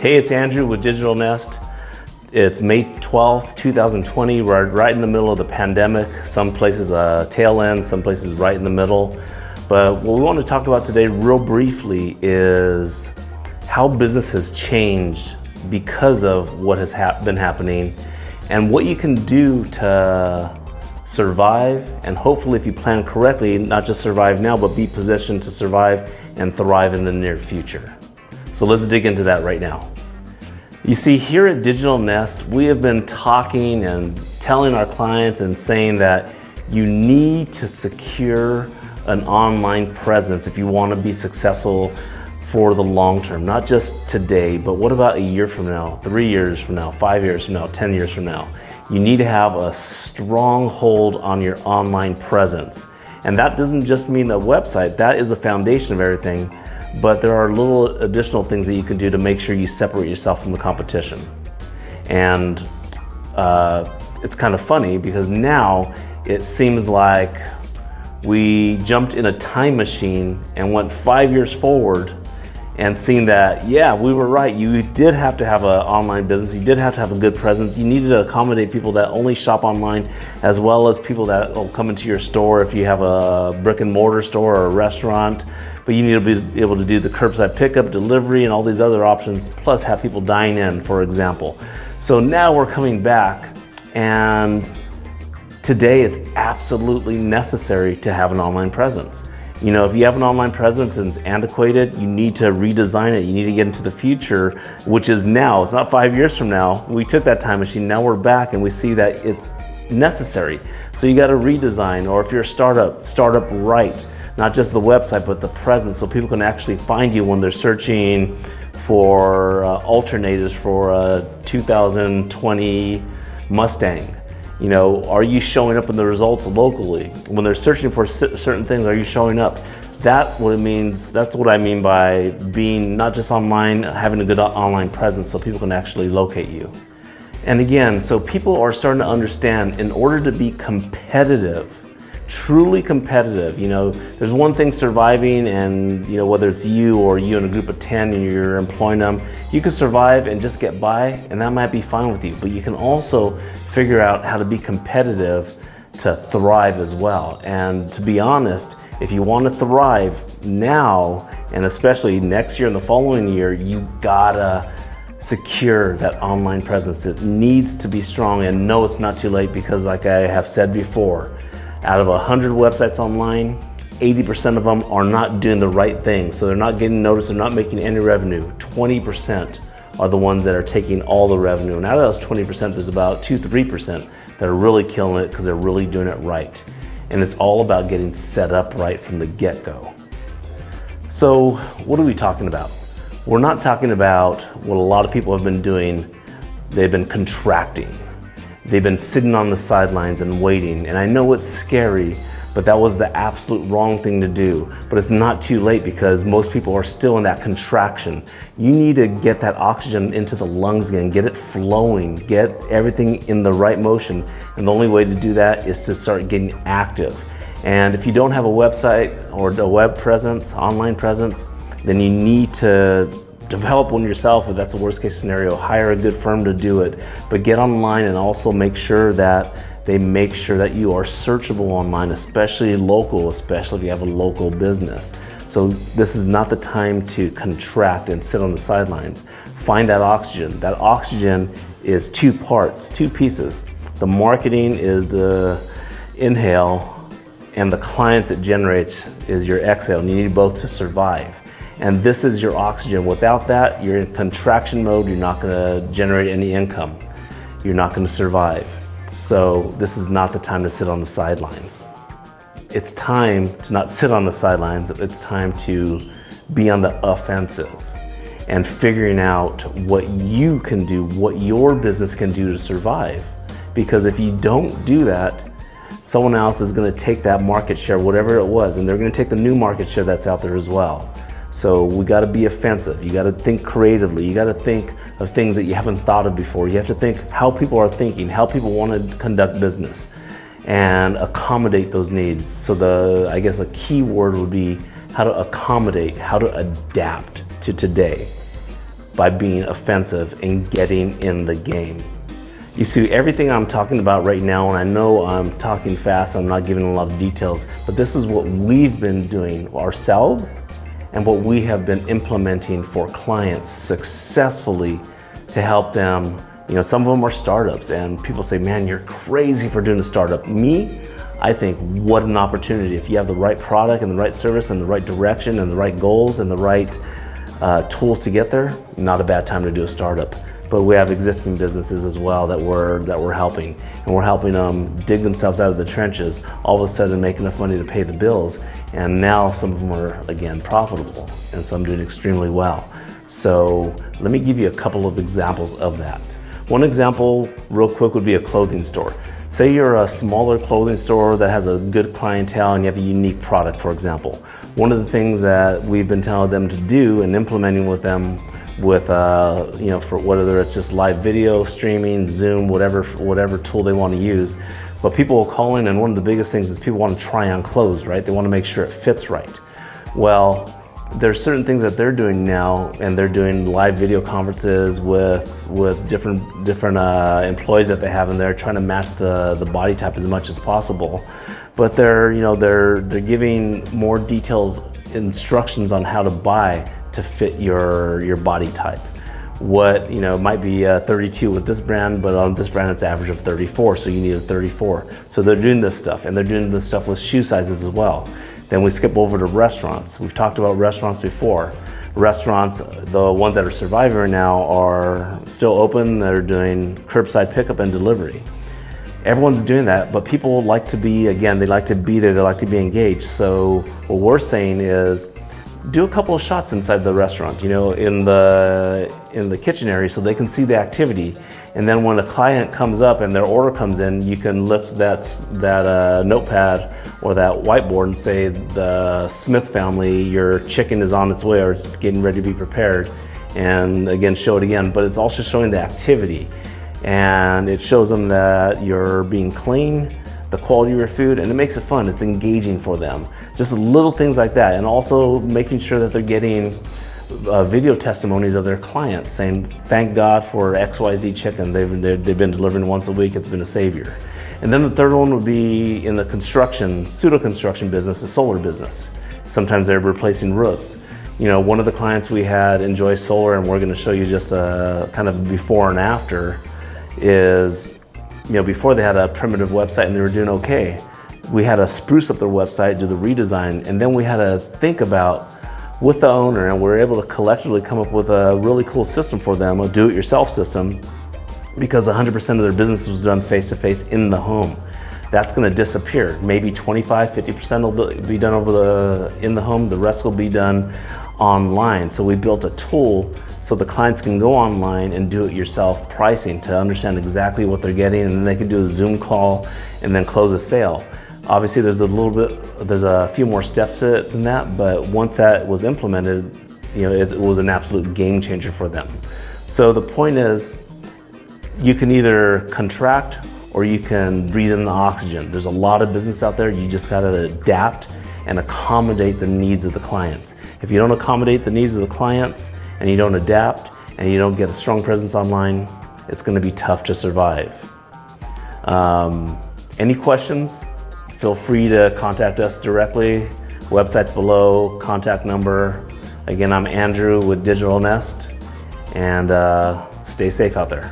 Hey, it's Andrew with Digital Nest. It's May 12th, 2020. We're right in the middle of the pandemic. Some places tail end, some places right in the middle. But what we want to talk about today real briefly is how business has changed because of what has been happening and what you can do to survive, and hopefully if you plan correctly, not just survive now, but be positioned to survive and thrive in the near future. So let's dig into that right now. You see, here at Digital Nest, we have been talking and telling our clients and saying that you need to secure an online presence if you want to be successful for the long term, not just today, but what about a year from now, 3 years from now, 5 years from now, 10 years from now? You need to have a strong hold on your online presence. And that doesn't just mean a website, that is the foundation of everything. But there are little additional things that you can do to make sure you separate yourself from the competition. And it's kind of funny because now it seems like we jumped in a time machine and went 5 years forward and seen that, yeah, we were right. You did have to have an online business. You did have to have a good presence. You needed to accommodate people that only shop online, as well as people that will come into your store if you have a brick and mortar store or a restaurant. But you need to be able to do the curbside pickup, delivery, and all these other options, plus have people dine in, for example. So now we're coming back, and today it's absolutely necessary to have an online presence. You know, if you have an online presence and it's antiquated, you need to redesign it. You need to get into the future, which is now. It's not 5 years from now. We took that time machine, now we're back and we see that it's necessary. So you got to redesign, or if you're a startup right. Not just the website, but the presence, so people can actually find you when they're searching for alternators for a 2020 Mustang. You know, are you showing up in the results locally? When they're searching for certain things, are you showing up? That's what I mean by being not just online, having a good online presence so people can actually locate you. And again, so people are starting to understand, in order to be competitive, truly competitive, you know, there's one thing surviving, and you know, whether it's you or you in a group of 10 and you're employing them, you can survive and just get by, and that might be fine with you. But you can also figure out how to be competitive to thrive as well. And to be honest, if you want to thrive now, and especially next year and the following year, you gotta secure that online presence. It needs to be strong, and no, it's not too late, because like I have said before, out of 100 websites online, 80% of them are not doing the right thing. So they're not getting noticed, they're not making any revenue. 20% are the ones that are taking all the revenue. And out of those 20%, there's about 2-3% that are really killing it because they're really doing it right. And it's all about getting set up right from the get-go. So what are we talking about? We're not talking about what a lot of people have been doing. They've been contracting. They've been sitting on the sidelines and waiting. And I know it's scary, but that was the absolute wrong thing to do. But it's not too late, because most people are still in that contraction. You need to get that oxygen into the lungs again, get it flowing, get everything in the right motion. And the only way to do that is to start getting active. And if you don't have a website or a web presence, online presence, then you need to develop one yourself. If that's the worst case scenario, hire a good firm to do it. But get online, and also make sure that they make sure that you are searchable online, especially local, especially if you have a local business. So this is not the time to contract and sit on the sidelines. Find that oxygen. That oxygen is two parts, two pieces. The marketing is the inhale, and the clients it generates is your exhale. And you need both to survive. And this is your oxygen. Without that, you're in contraction mode. You're not gonna generate any income. You're not gonna survive. So this is not the time to sit on the sidelines. It's time to not sit on the sidelines. It's time to be on the offensive and figuring out what you can do, what your business can do to survive. Because if you don't do that, someone else is gonna take that market share, whatever it was, and they're gonna take the new market share that's out there as well. So we gotta be offensive. You gotta think creatively. You gotta think of things that you haven't thought of before. You have to think how people are thinking, how people wanna conduct business, and accommodate those needs. So I guess a key word would be how to accommodate, how to adapt to today. by being offensive and getting in the game. You see, everything I'm talking about right now, and I know I'm talking fast, I'm not giving a lot of details, but this is what we've been doing ourselves and what we have been implementing for clients successfully to help them. You know, some of them are startups, and people say, man, you're crazy for doing a startup. Me, I think, what an opportunity. If you have the right product and the right service and the right direction and the right goals and the right tools to get there, not a bad time to do a startup. But we have existing businesses as well that we're helping, and we're helping them dig themselves out of the trenches, all of a sudden make enough money to pay the bills, and now some of them are, again, profitable, and some doing extremely well. So let me give you a couple of examples of that. One example, real quick, would be a clothing store. Say you're a smaller clothing store that has a good clientele and you have a unique product, for example. One of the things that we've been telling them to do and implementing with them with, you know, for whether it's just live video, streaming, Zoom, whatever tool they want to use. But people will call in, and one of the biggest things is people want to try on clothes, right? They want to make sure it fits right. Well, there's certain things that they're doing now, and they're doing live video conferences with different employees that they have in there, trying to match the body type as much as possible. But they're giving more detailed instructions on how to buy to fit your body type. What, you know, might be 32 with this brand, but on this brand it's average of 34, so you need a 34. So they're doing this stuff, and they're doing this stuff with shoe sizes as well. Then we skip over to restaurants. We've talked about restaurants before. Restaurants, the ones that are surviving now, are still open. They're doing curbside pickup and delivery. Everyone's doing that, but people like to be, again, they like to be there, they like to be engaged. So what we're saying is, do a couple of shots inside the restaurant, you know, in the kitchen area, so they can see the activity. And then when a client comes up and their order comes in, you can lift that notepad or that whiteboard and say, the Smith family, your chicken is on its way, or it's getting ready to be prepared. And again, show it again, but it's also showing the activity. And it shows them that you're being clean, the quality of your food, and it makes it fun. It's engaging for them. Just little things like that. And also making sure that they're getting video testimonies of their clients saying, thank God for XYZ chicken. They've been delivering once a week. It's been a savior. And then the third one would be in the pseudo-construction business, the solar business. Sometimes they're replacing roofs. You know, one of the clients we had, Enjoy Solar, and we're going to show you just a kind of before and after, is, you know, before they had a primitive website and they were doing okay. We had to spruce up their website, do the redesign, and then we had to think about with the owner, and we were able to collectively come up with a really cool system for them, a do-it-yourself system, because 100% of their business was done face-to-face in the home. That's going to disappear. Maybe 25-50% will be done in the home. The rest will be done online. So we built a tool so the clients can go online and do it yourself pricing to understand exactly what they're getting, and then they can do a Zoom call and then close a sale. Obviously there's a few more steps to it than that, but once that was implemented, you know, it was an absolute game changer for them. So the point is, you can either contract or you can breathe in the oxygen. There's a lot of business out there. You just gotta adapt and accommodate the needs of the clients. If you don't accommodate the needs of the clients and you don't adapt and you don't get a strong presence online, it's gonna be tough to survive. Any questions? Feel free to contact us directly. Website's below, contact number. Again, I'm Andrew with Digital Nest, and stay safe out there.